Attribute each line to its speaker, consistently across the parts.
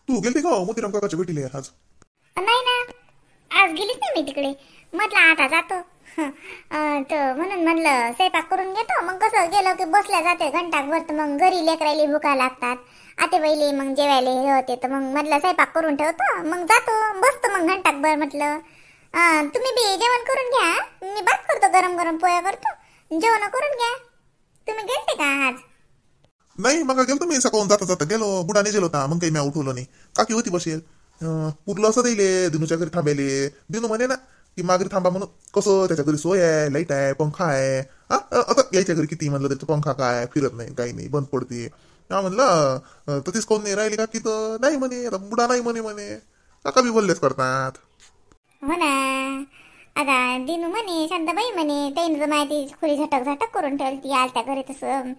Speaker 1: तू गेलती का मोतीराम काकाच्या भेटीले आज?
Speaker 2: नाही ना, आज गेलीच नाही मी तिकडे. म्हटलं आता जातो तर म्हणून म्हणलं स्वयंपाक करून घेतो. मग कसं गेलो की बसल्या जाते घंटाभर, तर मग घरी लेकरायला भुका लागतात. आते बैली मग जेवायला हे होते, तर मग म्हटलं स्वयंपाक करून ठेवतो, मग जातो बसतो मग घंटाभर. म्हटलं तुम्ही बी जेवण करून घ्या, मी भात करतो, गरम गरम पोळ्या करतो, जेवण करून घ्या. तुम्ही गेलते का आज?
Speaker 1: नाही, मग गेलो मी सकाळून जाता जाता गेलो. बुडाने गेलो होता, मग काही मी उठवलं नाही. काकी होती बसेल. पुरलं असं देईले दिनूच्या घरी थांबायले. दिनू म्हणे ना की माघारी थांबा म्हणून. कसं त्याच्या घरी सोय आहे, लाईट आहे, पंखा आहे. आता यायच्या घरी किती म्हणलं त्याचं पंखा काय फिरत नाही, काही नाही, बंद पडते. म्हणलं तर तीच कोण नाही राहिली का की? तर नाही म्हणे, आता बुडा नाही म्हणे. काका बी बोललेच करतात.
Speaker 2: हो ना, आता दिनू म्हणे, शांताबाई म्हणे त्याईनं तर माहिती खुली झटक झटक करून ठेवली आलत्या घरी, तसं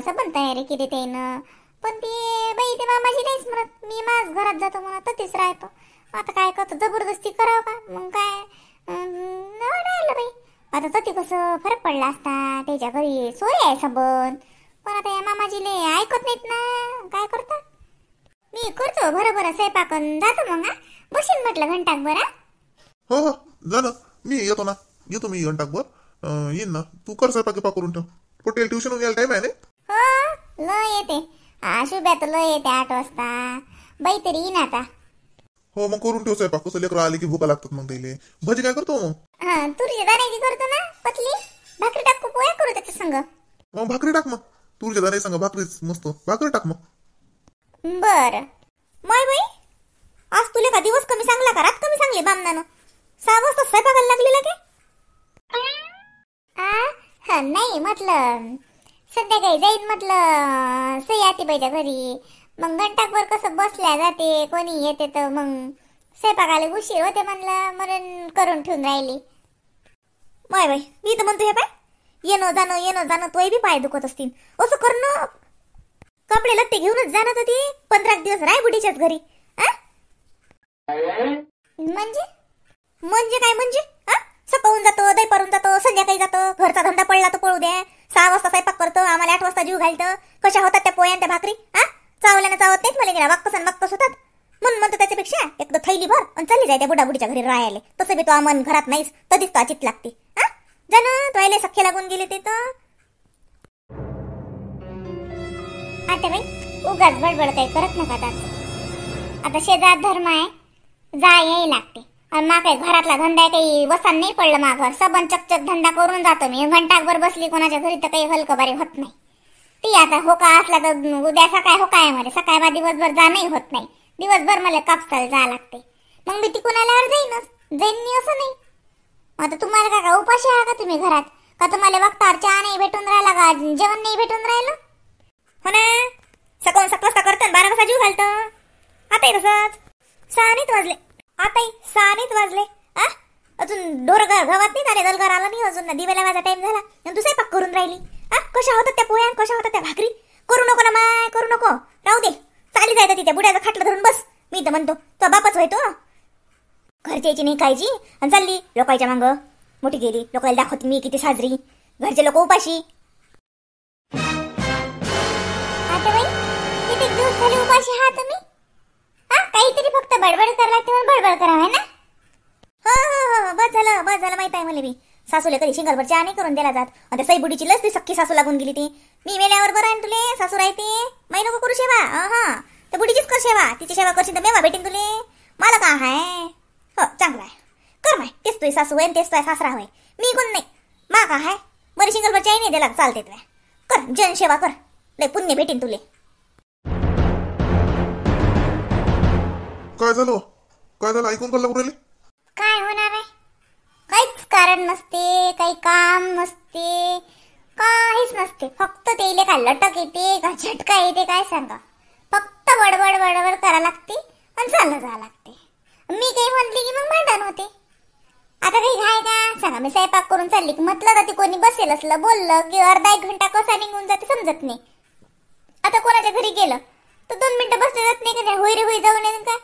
Speaker 2: सबन तयारी केली त्याईनं. पण ती बाई ते मामाजी नाहीच म्हणत, मी माझ घरात जातो म्हणत, तर तीच राहतो. आता काय करतो, जबरदस्ती करावं का? मग काय राहिलं बाई. आता तर ती कसं फरक पडला असता, त्याच्या घरी सोय आहे सबन. पण आता या मामाजीले ऐकत नाहीत ना, काय करता. मी करतो बरोबर स्वयंपाक, जातो मग. बशीन म्हटलं घंटाक बरं.
Speaker 1: हो हो, जा ना, मी येतो ना, येतो मी घंटाभर येईन ना. तू कर स्वयंपाक करून ठेव. पटेल ट्युशन यायला टाइम आहे ना?
Speaker 2: हो, ल येते शुभ्यात, ल येते 8 वाजता. बाई तरी येईन आता.
Speaker 1: हो, मग करून ठेव स्वयंपाक. कसं लेकरं आले की भुका लागतात मग त्याला. भजी काय करतो मग?
Speaker 2: तुरीच्या दाण्याची करतो ना पतली, भाकरी टाकू, पोळ्या करू त्याच्या संग.
Speaker 1: मग भाकरी टाक मग. तुरीच्या दाणे सांग भाकरीच मस्त. भाकरी टाक मग.
Speaker 2: बर माय बाई, आज तुला का दिवस कमी सांगला का रात कमी सांगली बामनानं? 6 वाजता स्वयंपाकाला लागलेला की? नाही म्हटलं संध्याकाळी जाईन म्हटलं सई आतीबाईच्या घरी. मग घंटाभर कसं बसल्या जाते, कोणी येते तर मग स्वयंपाकाला उशीर होते म्हणलं, म्हणून करून ठेवून राहिली. माय बाई, मी तर म्हणतो हे पाय, येणं जाणं तोही बी पाय दुखत असतील. असं करणं, कपडे लत्ते घेऊनच जाणं तर ती 15 दिवस राय बुडीच्याच घरी. म्हणजे काय म्हणजे? सकाळून जातो, दैपारून जातो, संध्याकाळी जातो, घरचा धंदा पडला तर पळू द्या. 6 वाजता स्वयंपाक करतो, आम्हाला 8 वाजता जीव घालतं. कशा होतात त्या पोळ्या त्या भाकरी? चावल्यानं चावत नाहीत मला, गेला वाक्कस होतात. म्हणून म्हणतो त्याच्यापेक्षा एकदा थैली भर आणि चालली जाय त्या बुडाबुडीच्या घरी राहायला. तसं बी तो अमन घरात नाहीस, कधीच तो चित लागते. जण तो सख्खे लागून गेले ते तर. आता बाई उगाच बडबड काही करत नका. आता शेजार धर्म आहे, जाय याय लागते. आणि मा काही घरातला धंदा काही वसन नाही पडलं. मा घर सबन चकचक धंदा करून जातो मी. घंटाभर बसली कोणाच्या घरी तर काही हलकं बारी होत नाही. ती आता होका असला तर उद्या सकाळ होका आहे मला, सकाळ बा दिवसभर जाणंही होत नाही. दिवसभर मला कापसाला जावं लागते. मग मी तिकून आल्यावर जाईन मी, असं नाही. आता तुम्हाला का उपाशी आहे का तुम्ही घरात? का तुम्हाला वक्तावर चहा नाही भेटून राहिला का, जेवण नाही भेटून राहिलं? हो ना, सकाळून 7 वाजता करतो, 12 वाजता जीव घालतो. आताही तसंच 6 नाही वाजले. आताही 6 नाही वाजले. अजून ढोर गावात नाही आले, दलगार आला नाही अजून. दिवेला माझा टाइम झाला आणि तू स्वयंपाक करून राहिली. कशा होतात त्या पोळ्या, कशा होतात त्या भाकरी? करू नको ना माय, करू नको, राहू दे. चाली जायचं तिथे बुड्याचं खाटलं धरून बस. मी तर म्हणतो तो बापच होय तो. घरच्याची नाही काळजी आणि चालली लोकांच्या मागं. मोठी गेली, लोकांना दाखवते मी किती साजरी. घरचे लोक उपाशी. आता बाई किती दिवस झाले उपाशी आहात तुम्ही? काहीतरी फक्त बडबड करायला लागते म्हणून बडबड करा है ना? हो, बस झालं माहित आहे मला. मी सासूला कधी शिंगलभर चहा नाही करून दिला जात. आणि सई बुडीची लस ती सख्खी सासू लागून गेली. ती मी मेल्यावर बरं आहे तुले, सासू राहते माही नको करू सेवा. तर बुडीचीच कर सेवा. तिची सेवा करशील तर मेवा भेटेन तुले. मला का आहे? हो, चांगला आहे, कर माय. तेच तुझी सासू होय, तेच तुझा सासरा होय. मी कोण नाही, मा का आहे? बरी शिंगलभर चहा नाही दिला चालते तुला. कर जन सेवा कर, लय पुण्य भेटेन तुले.
Speaker 1: काय झालं ऐकून कल्ला उरले?
Speaker 2: काय होणार आहे? काहीच कारण नसते, काही काम नसते, काहीच नसते. फक्त तेले का लटक येते का झटका येते काय सांगा. फक्त बडबड करा लागते आणि चाललं जा लागते. मी काही म्हणली की मग भांडण होते. आता काही घाय का सांगा. मी स्वयंपाक करून चालली की म्हटलं तर ते कोणी बसेल असलं बोललं की अर्धा 1 घंटा कसा निघून जाते समजत नाही. आता कोणाच्या घरी गेलं तर 2 मिनिटं बसले जात नाही का? होई रे होई जाऊन येऊन का?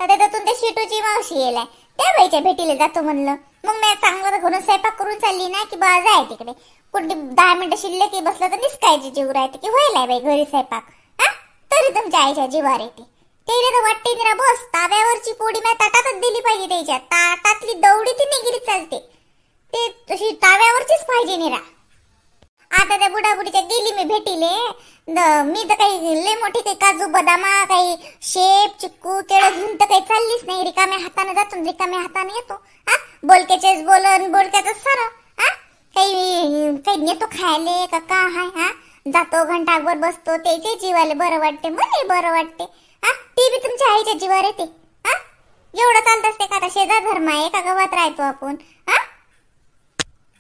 Speaker 2: आता त्यातून त्या शिटूची मावशी येलाय, त्या बाईच्या भेटीला जातो म्हणलं. मग मी चांगलं घरून स्वयंपाक करून चालली ना की बा जाय तिकडे. कुठे 10 मिनिटं शिल्लक की बसलं तर निसकायची जीव राहते की व्हायलाय बाई घरी स्वयंपाक. तरी तरी तुमच्या आईच्या जीवावर येते. त्याला तर वाटते निरा बस ताव्यावरची पोळी मी ताटातच दिली पाहिजे, त्याच्या ताटातली दौडी ती नाही गेली चालते, ते तशी ताव्यावरचीच पाहिजे निरा. आता त्या बुडाबुडीच्या गेली मी भेटीले, मी तर काही लय मोठी काही काजू बदामा काही शेप चिक्कू केळं घेऊन तर काही चाललीच नाही. रिकाम्या हाताने जातो रिकाम्या हाताने येतो. हा बोलक्याचेच बोलन बोलक्याच सारं. हा काही काही नेतो खायले का का हाय. हा जातो घंटाभर बसतो, त्याच्या जीवाला बरं वाटते, मला बरं वाटते. हा ती बी तुमच्या आईच्या जीवावर येते. हा एवढं चालत असते का? आता शेजार धर्म आहे का गावात राहतो आपण. हा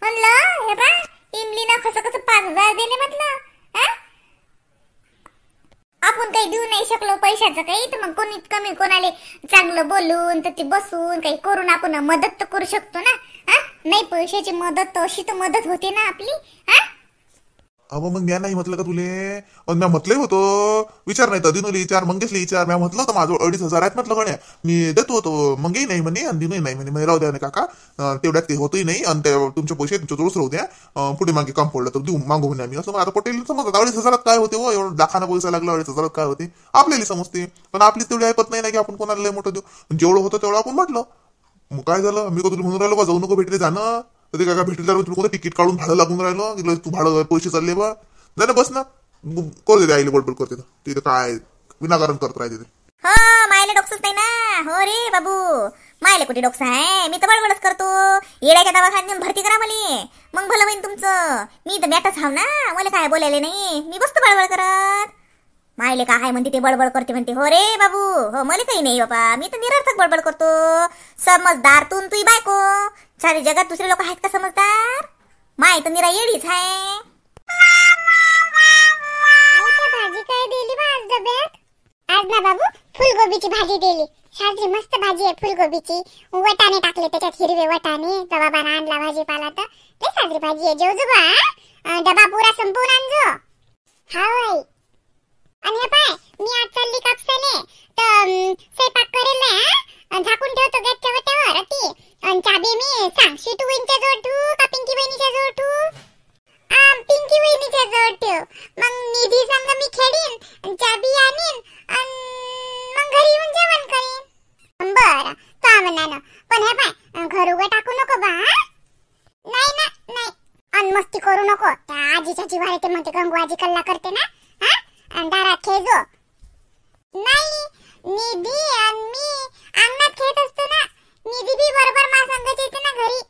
Speaker 2: म्हणलं हे बा इमलीनं कसं कसं 5,000 दिले म्हटलं. हा आपण काही देऊ नाही शकलो पैशाचं काही, तर मग कोणी कमी कोणाले चांगलं बोलून तर ते बसून काही करून आपण मदत तर करू शकतो ना. हा नाही पैशाची मदत तर अशी तर मदत होते ना आपली. हा
Speaker 1: अहो मग म्या नाही म्हटलं का तुले? म्या म्हटलंय होतं विचार नाही तर दिनोली विचार मंगेशली विचार. म्या म्हटलं होतं माझं 2,500 आहेत म्हटलं गण्या मी देतो होतो. मंगेही नाही म्हणे आणि दिनोही नाही म्हणे. राहू द्या काका तेवढ्यात काही होतही नाही आणि तुमचे पैसे तुमच्या जवळच राहू द्या, पुढे मागे काम पडलं तर देऊ मागू म्हणे आम्ही. असं मग आता पटेल समजत 2,500 काय होते हो, एवढं लाखाना पैसा लागला 2,500 काय होते आपल्याला समजते. पण आपली तेवढी ऐकत नाही ना की आपण कोणाला लय मोठं देऊ. जेवढं होतं तेवढं आपण म्हटलं. मग काय झालं मी का तुला म्हणून राहिलो बा जाऊ नको भेटले जाणं, तर ते काय भेटले तुला कोणतं तिकीट काढून भाडं लागून राहिलं, तू भाडं पैसे चालले बा जा ना बस ना करू दे आईला बडबड करते तिथं काय विनाकारण करत राहते.
Speaker 3: हो मायला डोकसच नाही ना. हो रे बाबू मायला कुठे डोकस आहे, मी तर बडबडच करतो. येड्याच्या दवाखान्यात भरती करा मला, मग भलं होईन तुमचं. मी तर मॅटच हाव ना, मला काय बोलायला नाही, मी बसतो बडबड करत. मायले काय आहे म्हणते ते बडबड करते म्हणते. हो रे बाबू हो मला काही नाही बाबा, मी तर निरर्थक बडबड करतो. समजदार तू तुही बायको, सारी जगात दुसरे लोक आहेत का समजदार? माय तर निरा येडीच आहे.
Speaker 2: भाजी काय दिली बा आज डब्यात? आज ना बाबू फुलगोबीची भाजी दिली. साजरी मस्त भाजी आहे फुलगोबीची. वटाणे टाकले त्याच्यात, हिरवे वटाणे. बाबाने आणला भाजीपाला तर लय साजरी भाजी आहे. जेवजो बा डबा पुरा संपवून आणजो. हा बाई. आणि हे पाय मी आज चालली कापसाले तर स्वयंपाक करेल ना, झाकून ठेवतो गॅसच्या वाट्यावर ती. आणि चाबी मी सांग शिटू वहिनीच्या जवळ ठेवू का पिंकी वहिनीच्या जवळ ठेवू? पिंकी वहिनीच्या जवळ ठेव. मग निधी संग मी खेळीन, चाबी आणीन आणि मग घरी येऊन जेवण करीन. बरं का म्हणानं. पण हे पाय घर उघड टाकू नको बा. नाही ना नाही. आणि मस्ती करू नको. त्या आजीच्या जीवावर येते म्हणते, गंगू आजी कल्ला करते ना. हा दारात खेळजो. नाही निधी आणि मी अंगणात खेळत असतो ना. निधी बी बरोबर मा संगच येते ना घरी.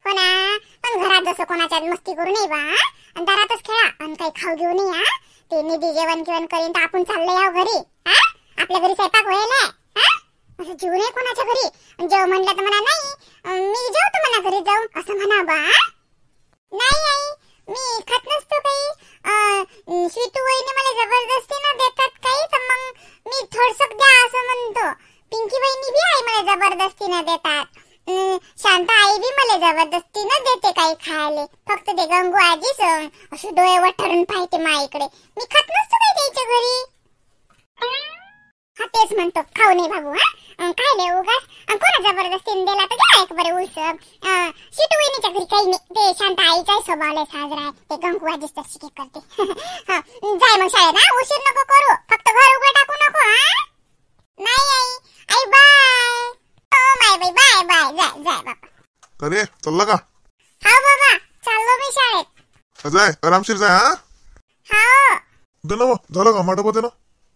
Speaker 2: हो ना. पण घरात जसं कोणाच्यात मस्ती करू नये बा. आणि दारातच खेळा आणि काही खाऊ घेऊ नये. हा ते निधी जेवण करीन तर आपण चाललो याव घरी. हा आपल्या घरी स्वयंपाक व्हायला. हा असं जेवू नये कोणाच्या घरी. जेव म्हणलं तर म्हणा नाही मी जेवतो म्हणा घरी जाऊन असं म्हणा बा. नाही आई मी खात नसतो काही. स्वीटू वहिनी मला जबरदस्तीनं देतात काही, तर मग मी थोडसं द्या असं म्हणतो. पिंकी वहिनी बी आई मला जबरदस्तीनं देतात. शांता आई बी मला जबरदस्तीनं देते काही खायला. फक्त ते गंगू आजी असे डोळे वठरून पाहते माईकडे. मी खात नसतो काही त्याच्या घरी. हा तेच म्हणतो खाऊ नाही बाबू. हा काय लय उगाच कोणा जबरदस्तीने दिला तर घ्या एक बरे उलसं. शिटू वहिनीच्या घरी काही नाही. ते शांता आईचाही स्वभाव लय साजरा आहे. ते गंगू आजीच तर शिके करते. जाय मग शाळेत. हा उशीर नको करू. फक्त घर उघड टाकू नको. हा नाही आई. आई बाय. माय बाई बाय बाय. जाय जाय बाबा.
Speaker 1: अरे चालला का?
Speaker 2: हा बाबा चाललो मी शाळेत.
Speaker 1: जाय आरामशीर जाय.
Speaker 2: हा
Speaker 1: दे ना झालं का माटप होते ना.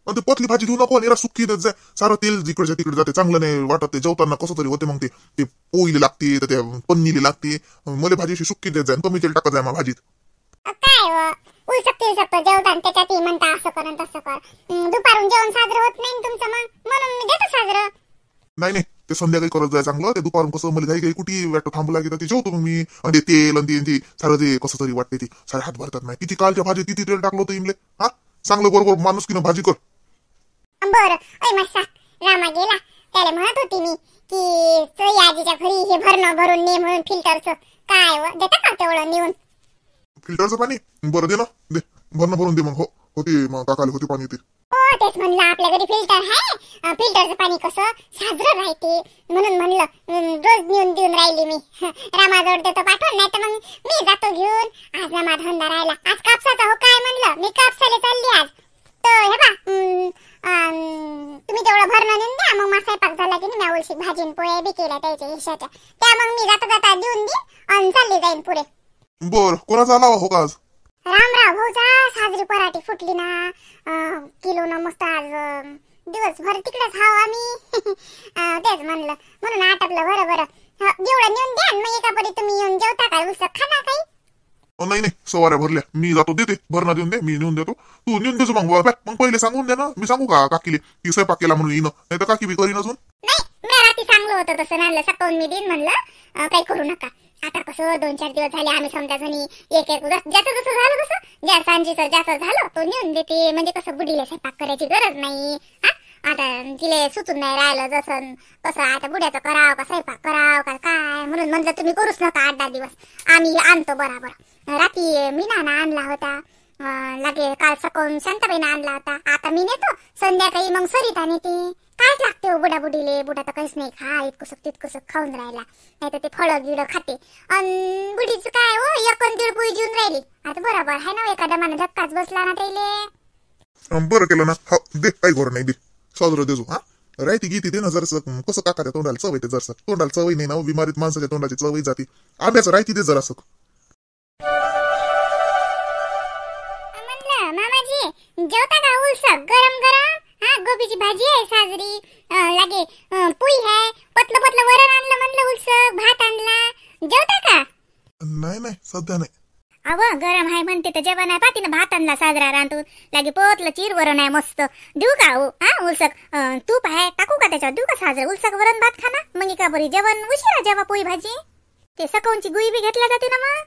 Speaker 1: आणि ते पतली भाजी देऊ नको, निरा सुक्की देत जाय. सारं तेल जिकडच्या तिकडे जाते, चांगलं नाही वाटत. ते जेवताना कसं तरी होते. मग ते पोईले लागते तर ते पन्नीले लागते. मला भाजी अशी सुक्की देत जाय, कमी तेल टाकत जाय मग भाजीत.
Speaker 2: काय उलसकते जेवताना त्याच्यात म्हणता असं कर तसं कर. दुपारून जेवण साजरं होत नाही तुमचं, मग म्हणून मी देतो साजरं.
Speaker 1: नाही नाही ते संध्याकाळी करत जाय चांगलं. ते दुपारून कसं मला काही कुठे वाटतं थांबू लागेल ते जेवतो मग मी. आणि ते तेल आणि ते सारं ते कसं तरी वाटते. ते सारे हात भरतात नाही. किती कालच्या भाजी किती तेल टाकलं होतं इमले. हा चांगलं बरोबर माणूस की ना भाजी कर.
Speaker 2: बरं ऐ मस्सा रामा गेला. त्याला म्हणत होती मी की सोई आजीच्या घरी हे भरणं भरून ने म्हणून फिल्टरचं. काय देता का तेवढं नेऊन
Speaker 1: फिल्टरचं पाणी? बरं दे ना दे भरणं भरून दे. मग हो होती मग काकाला होती पाणी ते.
Speaker 2: हो तेच म्हणलं आपल्या घरी फिल्टर आहे. फिल्टरचं पाणी कसं साजरं राहते म्हणून म्हणलं रोज नेऊन देऊन राहिली मी. रामाजवळ देतो पाठवून, नाही तर मग मी जातो घेऊन. आज रामा धंदा राहिला. आज कापसाचा हो काय म्हणलं मी कापसाला चालली आज. तर हे बा तुम्ही तेवढं भरणं देऊन द्या, मग माझा स्वयंपाक झाला की मी उलशी भाजीन पोळ्या बी केल्या त्याच्या हिशाच्या, त्या मग मी जाता जाता देऊन दे आणि चालली जाईन पुढे.
Speaker 1: बर, कोणाचा आला हो का आज?
Speaker 2: रामराव भाऊचा साजरी पराठी फुटली ना, किलो न मस्त आज दिवसभर तिकडेच हाव आम्ही. तेच म्हणलं म्हणून आटपलं. बरं जेवढं नेऊन द्या, मग एका परी तुम्ही येऊन जेवता काय, उसक खाना काही?
Speaker 1: नाही नाही, सवाऱ्या भरल्या, मी जातो देते, भरणा देऊन दे, मी नेऊन देतो, तू नेऊन देतो. मग पहिले सांगून दे ना, मी सांगू का काकीले की स्वयंपाक केला म्हणून येणं, नाही तर काकी बी करीन अजून.
Speaker 2: नाही, मी रात्री सांगलं होतं तसं म्हणलं, सकाळून मी देईन म्हणलं, काही करू नका. आता कसं 2-4 दिवस झाले आम्ही समजा जणी एक ज्याचं जसं झालं तसं, ज्या सांजीचं ज्याचं झालं तो नेऊन देते, म्हणजे कसं बुडीला स्वयंपाक करायची गरज नाही. आता तिले सुचून नाही राहिलं जसं कसं, आता बुड्याचं करावं का स्वयंपाक करावं का काय, म्हणून म्हणलं तुम्ही करूच नका 8-10 दिवस, आम्ही आणतो बराबर. रात्री मीनानं आणला होता, लागे काल सकाळून शांताबाईनं आणला होता, आता मी नेतो, संध्याकाळी मग सरिता नेते. कायच लागते हो बुडा बुडीले, बुडा तर काहीच नाही खा, इतकुसक तितकुसक खाऊन राहिला, नाही तर ते फळं गिळं खाते. आणि बुडीचं काय हो, 1-1.5 पोळी जेवून राहिली. आता बरोबर आहे ना, एका दमानं धक्काच बसला ना त्याले.
Speaker 1: बरं केलं ना, हा दे, काही गोर नाही, दे साजरं देजो. हा राहते गीती दे ना जरासं, कसं काकाच्या तोंडाला चव येते, जरासं तोंडाला चवही नाही ना, बिमारीत माणसाच्या तोंडाची चवही जाते. आंब्याचं राहते दे जरासं.
Speaker 2: म्हणलं मामाजी जेवता का उलसक गरम गरम? गोबीची भाजी आहे साजरी, लागे पोळी आहे, पतलं पतलं वरण आणलं म्हणलं, उलसक भात आणला, जेवता का?
Speaker 1: नाही सध्या नाही.
Speaker 3: अव गरम आहे म्हणते तर जेवण आहे, पातीनं भात आणला साजरा रांधून, लागे पोतलं चिर वरण आहे मस्त, देऊ का हो? उलसक तूप आहे, टाकू का त्याच्यावर, देऊ का साजरा? उलसक वरण भात खाना, मग का बरी जेवण उशिरा जेवा, पोळी भाजी ते सकाळची गुई बी घेतल्या जाते ना मग.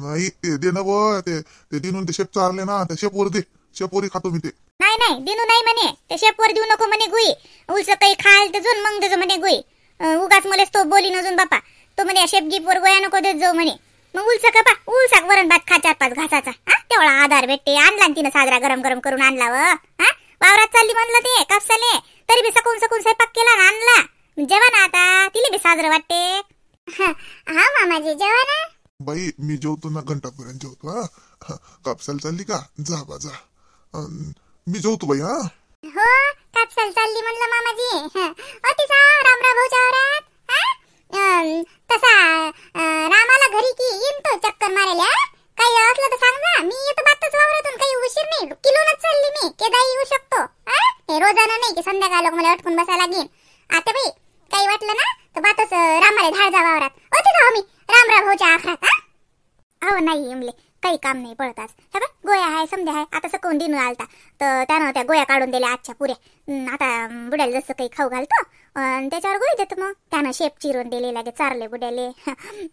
Speaker 1: नाही ते दे ना ब, ते दिनून ते शेप चारले ना, त्या शेपवर दे, शेपवरी खातो मी ते.
Speaker 3: नाही दिनू नाही म्हणे, ते शेपवर देऊ नको म्हणे गुई, उलसक काही खाल ते जून मग देजो म्हणे गुई. उगाच मलेच तो बोली नजून बापा, तो म्हणे शेप गिपवर गोया नको देत जाऊ म्हणे. मग उलसक पा, उलसक वरण भात खा 4-5 घासाचा, तेवढा आधार भेटते. आणला तिनं साजरा गरम गरम करून आणला व, वावरात चालली म्हणलं ते कापसाले, तरी बी सकून स्वयंपाक केला ना, आणला जेवा ना, आता तिला बी साजरं वाटते.
Speaker 2: हा मामाजी जेवा ना.
Speaker 1: बाई मी जेवतो ना, घंटापर्यंत जेवतो. हा कापसाला चालली का, जा बा जा, मी जेवतो बाई. हा
Speaker 2: हो कापसाला चालली म्हणलं मामाजी. अतिसा रामराव भाऊच्या वावरात तसा रामाला घरी की येईन तो चक्कर मारायला, काही असलं तर सांग ना, मी येतो बातच वावरातून, काही उशीर नाही, किलोनच चालली मी, केदाई येऊ शकतो. हे रोजानं नाही की संध्याकाळ लोक मला अटकून बसायला लागेल. आता बाई काही वाटलं ना तर बातच रामाला धाड जा वावरात, अतिसा मी रामराव भाऊच्या आखरात.
Speaker 3: अहो नाही इमले, काही काम नाही पडताच. हे बघ गोया आहे, समजा आहे, आता सकून दिनू आलता तर त्यानं त्या गोया काढून दिल्या आजच्या पुऱ्या. आता बुड्याला जसं काही खाऊ घालतो त्याच्यावर गोळी देतो, मग त्यानं शेप चिरून दिले, लागे चारले बुड्याले.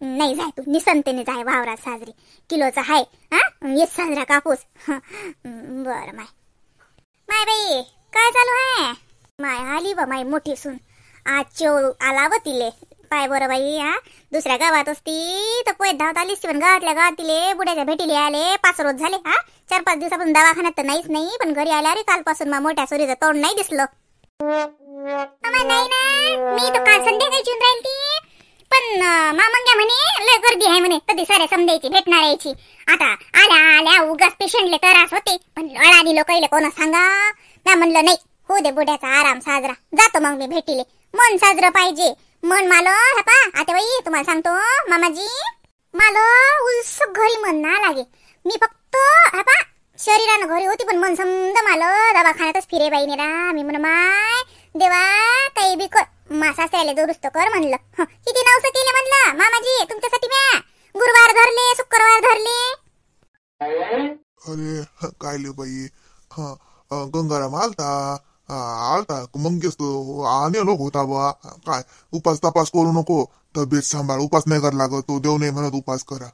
Speaker 3: नाही जाय तू निसंतेने जाय वावरात, साजरी किलोचा हाय, येस साजरा कापूस. बरं माय बाई काय चालू आहे? माय आली बा माय मोठी सून, आज चेव आला व तिले, पाय बरं बाई. दुसऱ्या गावात असती तर पोयत धावत आली असती, पण गावातल्या गावात तिले बुड्याच्या भेटीले आले 5 रोज झाले. 4-5 दिवसापासून दवाखान्यात तर नाहीच नाही, पण घरी आल्या रे कालपासून मा मोठ्या सोरीचं तोंड नाही दिसलं.
Speaker 2: नाही ना, मी तर काल संध्याकाळी येऊन राहील ती, पण मामंग्या म्हणे लय गर्दी आहे म्हणे, कधी साऱ्या समजायची भेटणार यायची. आता आल्या उगाच पेशंटले त्रास होते, पण अडाणी लोकाईले कोणा सांगा. मी म्हणलं नाही, हो दे बुड्याचा आराम साजरा, जातो मग मी भेटीले. मन साजरं पाहिजे, मन मालो. हपा आता बाई तुम्हाला सांगतो मामाजी, मालो उलस घरी मन ना लागे. मी फक्त हपा शरीरानं घरी होती, पण मन समज मालो दवाखान्यातच फिरे बाई नेरा. मी म्हण माय देवा काही बी कर, मासा त्याला दुरुस्त कर म्हणलं. किती नवस केले म्हणलं मामाजी तुमच्यासाठी, म्या गुरुवार धरले, शुक्रवार धरले.
Speaker 1: अरे काय ले बाई, गंगाराम आलता मंगेश तो आणि लोक होता बा, काय उपास तपास करू नको, तब्येत सांभाळ, उपास नाही कर लागत, तो देव नाही म्हणत उपास करा.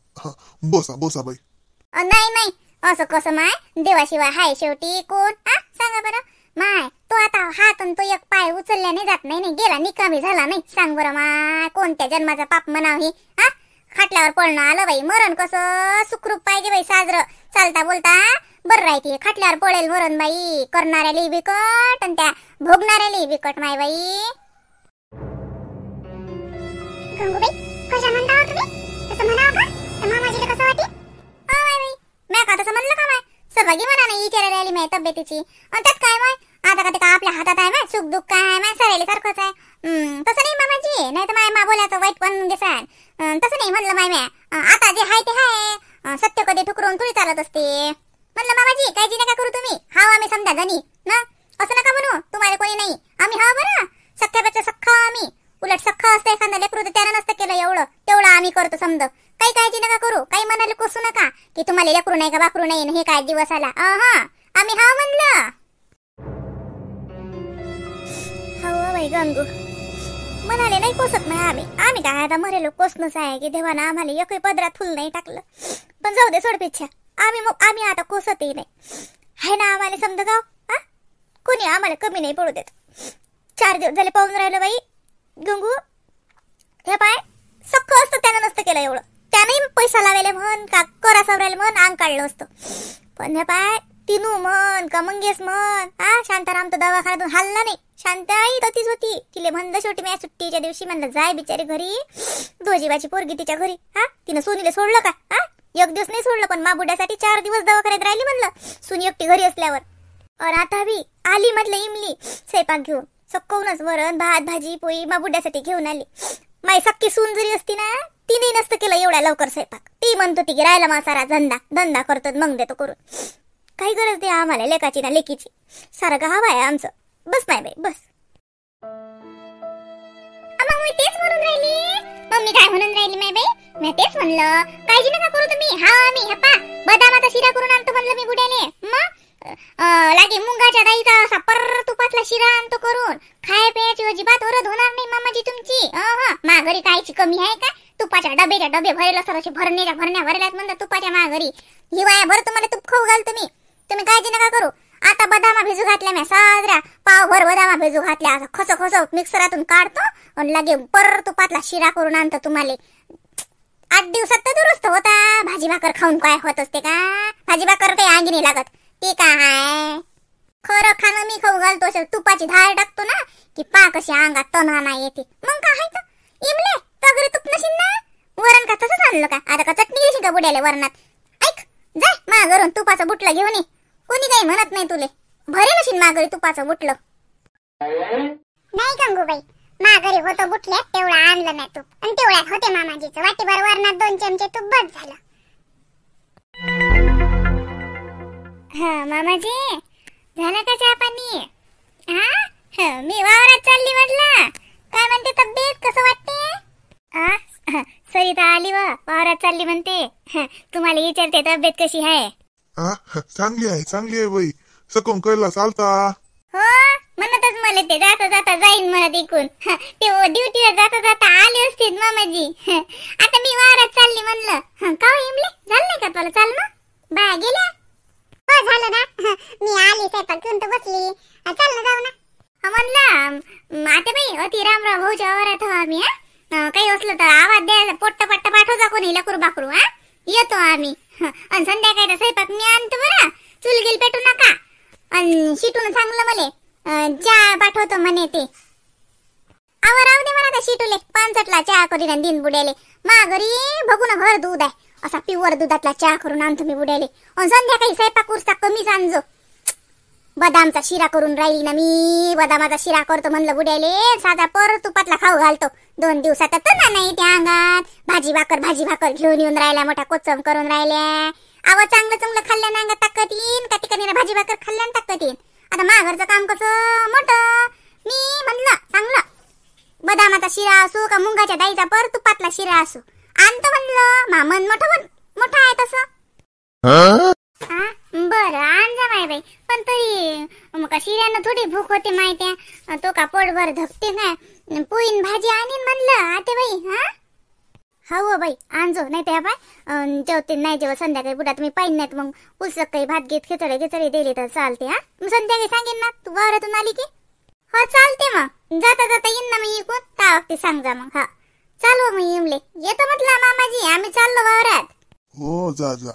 Speaker 1: बोसा बाई.
Speaker 2: नाही असं कसं माय, देवाशिवाय हाय शेवटी कोण, सांगा बरं. माय तो आता हात आणि तो एक पाय उचलल्याने जात नाही, गेला निकामी झाला नाही. सांग बरं माय, कोणत्या जन्माचा पाप म्हणाव ही. खाटल्यावर पळणं आलं बाई, मरण कसं सुखरूप पाहिजे बाई, साजरं चालता बोलता बरं राहते. खाटल्यावर पळेल मरण बाई, करणाऱ्याला बिकट आणि त्या भोगणाऱ्याला बिकट माय बाई. गंगूबाई कशा म्हणता तुम्ही, तसं म्हणावं का, मामाजीला कसं वाटे? बाई मी का तसं म्हणलं का माय, सहभागी म्हणा नाही विचारायला आली माझ्या तब्येतीची. आणि त्यात काय माय आता का आपल्या हातात आहे माय सुख दुःख काय आहे माय सरायला सारखंच आहे. तसं नाही मामाजी, नाही तर माय मा बोलायचं वाईट पण घेसान. तसं नाही म्हणलं माय म्या, आता जे हाय ते हाय, सत्य कधी ठुकरून थोडी चालत असते. म्हणलं मामाजी काळजी नका करू तुम्ही, हाव आम्ही समजा जणी ना, असं नका म्हणू, तुम्हाला कोणी नाही आम्ही हाव बरं, सख्यापेक्षा सख्खा आम्ही. उलट सख्खा असतं एखादा लेकरू तर त्यानं नसतं केलं एवढं, तेवढं आम्ही करतो समज. काही काळजी नका करू, काही मनाला कोसू नका की तुम्हाला लेकरू नाही का बाकरू नाही हे काय दिवस आला. आम्ही हाव म्हणलं. हो बाई गंगू म्हणाले नाही कोसत नाही आम्ही काय आता मरेलो कोसनच आहे की देवानं आम्हाला एकही पदरात फुल नाही टाकलं. पण जाऊ दे सोड पिच्छा, आम्ही आता कोसतही नाही आहे ना, आम्हाला समजा गाव कोणी आम्हाला कमी नाही पडू देत. 4 दिवस झाले पाहून राहिलं बाई गंगू, हे पाय सख्ख असतं त्यानं नसतं केलं एवढं, त्याने पैसा लावायला म्हण का करा सावरायला म्हण अंग काढलं असतं. पण हे पाय तिनू म्हण का मंगेश म्हण शांताराम तर दवाखान्यातून हल्ला नाही. शांताई ततीच होती, तिले म्हणलं शेवटी मी सुट्टीच्या दिवशी म्हणलं जाय बिचारी घरी, दोजीबाची पोरगी तिच्या घरी. तिनं सोनीला सोडलं का? 1 दिवस नाही सोडलं, पण माबुड्यासाठी 4 दिवस दवाखान्यात राहिली म्हणलं सुनी एकटी घरी असल्यावर. और आता बी आली म्हटलं इमली स्वयंपाक घेऊन, सक्कवूनच वरण भात भाजी पोळी माबुड्यासाठी घेऊन आली. माई सक्की सून जरी असती ना तिने नसतं केलं एवढ्या लवकर स्वयंपाक. ती म्हणत होती की राहिला मा सारा धंदा करतो मग देतो करून. काही गरज दे आम्हाला लेकाची ना लेकीची, सारं गाव आहे आमचं. बस माय बाई बस. मग मी तेच म्हणून राहिली, मम्मी काय म्हणून राहिली माय बाई, मी तेच म्हणलं काळजी नका करू तुम्ही, आम्ही हप्पा बदामाचा शिरा करून आणतो म्हणलं मी बुड्याने. मग लागे मुंगाच्या दाईचा असा पर तुपातला शिरा आणतो करून, खाय प्यायची अजिबात वरद होणार नाही मामाजी तुमची. मा घरी कायची कमी आहे का? तुपाच्या डबे भरेल असतात, असे भरण्या भरल्यात म्हणतात तुपाच्या मा घरी. हिवाळ्या भर तुम्हाला तूप खाऊ घाल तुम्ही काळजी नका करू. आता बदामा भिजू घातल्या म्या साजऱ्या पावभर बदामा भिजू घातल्या, असं खस मिक्सरातून काढतो आणि लागे पर तुपातला शिरा करून आणतो तुम्हाला. 8 दिवसात तर दुरुस्त होता. भाजी भाकर खाऊन काय होत असते का? भाजी भाकर काही अंगी नाही लागत ते काय खरं खाणं मी खाऊ घालतो. असे तुपाची धार टाकतो ना की पा कशी अंगात तणाना येते. मग काय तर इमले तगरे तुप नशील ना, वरण का तसंच आणलं का? आता का चटणी घेशील का बुड्याले वरणात? ऐक जा मा घरून तुपाचं बुटलं घेऊन ये, कोणी काही म्हणत नाही तुले. भरेल असेल मा घरी तुपाचं बुटलं.
Speaker 3: नाही गंगूबाई, मा घरी होतं बुटल्यात तेवढं आणलं नाही तूप, आणि तेवढ्यात होते मामाजीचं वाटीभर वरणात 2 चमचे तूप बस झालं.
Speaker 2: मामाजी झालं का चहा पाणी? मी वावरात चालली म्हटलं. काय म्हणते तब्येत, कसं वाटते? सरिता आली वावरात चालली म्हणते. तुम्हाला विचारते तब्येत कशी आहे?
Speaker 1: चांगली आहे बाई, सकून कळला चालता.
Speaker 2: हो म्हणतच मला ते जाता जाता जाईन म्हणत ऐकून. ते ड्युटीला जाता जाता आले असतील मामाजी. आता मी वावरात चालली म्हणलं. का इमले झालं नाही का तुला चालणं? बाया गेल्या?
Speaker 3: हो झालं ना, मी आली स्वयंपाक घेऊन तर बसली, चल ना जाऊ ना.
Speaker 2: म्हणलं आता बाई अति रामराव भाऊच्या वावरात हो आम्ही. काही असलं तर आवाज द्यायला पोट्ट पट्ट पाठवता कोणी लकरू बाकरू. येतो आम्ही. आणि संध्याकाळचा स्वयंपाक मी आणतो बरं, चूल गिल पेटू नका. आणि शिटून सांगलं मले चहा पाठवतो म्हणे ते. राहू दे म्हणा त्या शिटूले 5 चहा करीन दिन बुड्याले. मा घरी बघू ना घर दूध आहे, असा प्युअर दुधातला चहा करून आणतो मी बुड्याले. आणि संध्याकाळी स्वयंपाक उरसा कमीच आणजो. बदामचा शिरा करून राहिली ना मी, बदामाचा शिरा करतो म्हणलं बुड्याले. साधा पर तुपातला खाऊ घालतो. 2 दिवसात तर नाही त्या अंगात. भाजी भाकर घेऊन येऊन राहिल्या, मोठा कोचम करून राहिल्या. चांगलं खाल्ल्यानं अंगात ताकद येईन का? ठिकाणी भाजी भाकर खाल्ल्यानं ताकद येईन. आता घरचं काम कसं मोठं, मी म्हणलं चांगलं बदामाचा शिरा असो का मुंगाच्या दाईचा पर तुपातला शिरा असो आणतो म्हणलं. मन मोठं आहे तसं. बरं आण जा माय बाई. पण तरी मग शिऱ्यानं थोडी भूक होते माहिती, तो का पोटभर धपते काय? पोईन भाजी आणीन म्हणलं आते बाई. हो बाई आणजो, नाही त्या बाय जेवते नाही जेव्हा संध्याकाळी बुडा तुम्ही पाहिजे नाहीत मग पुस्तक काही भात घेत खिचडी दिली तर चालते. संध्याकाळी सांगेन ना तू वावरातून आली की. हो चालते, मग जाता येईन ना मी इकून त्या वक्ती सांग जा मग. चालू मग इमले येतो म्हटलं मामाजी, आम्ही चाललो वावरात.
Speaker 1: हो जा.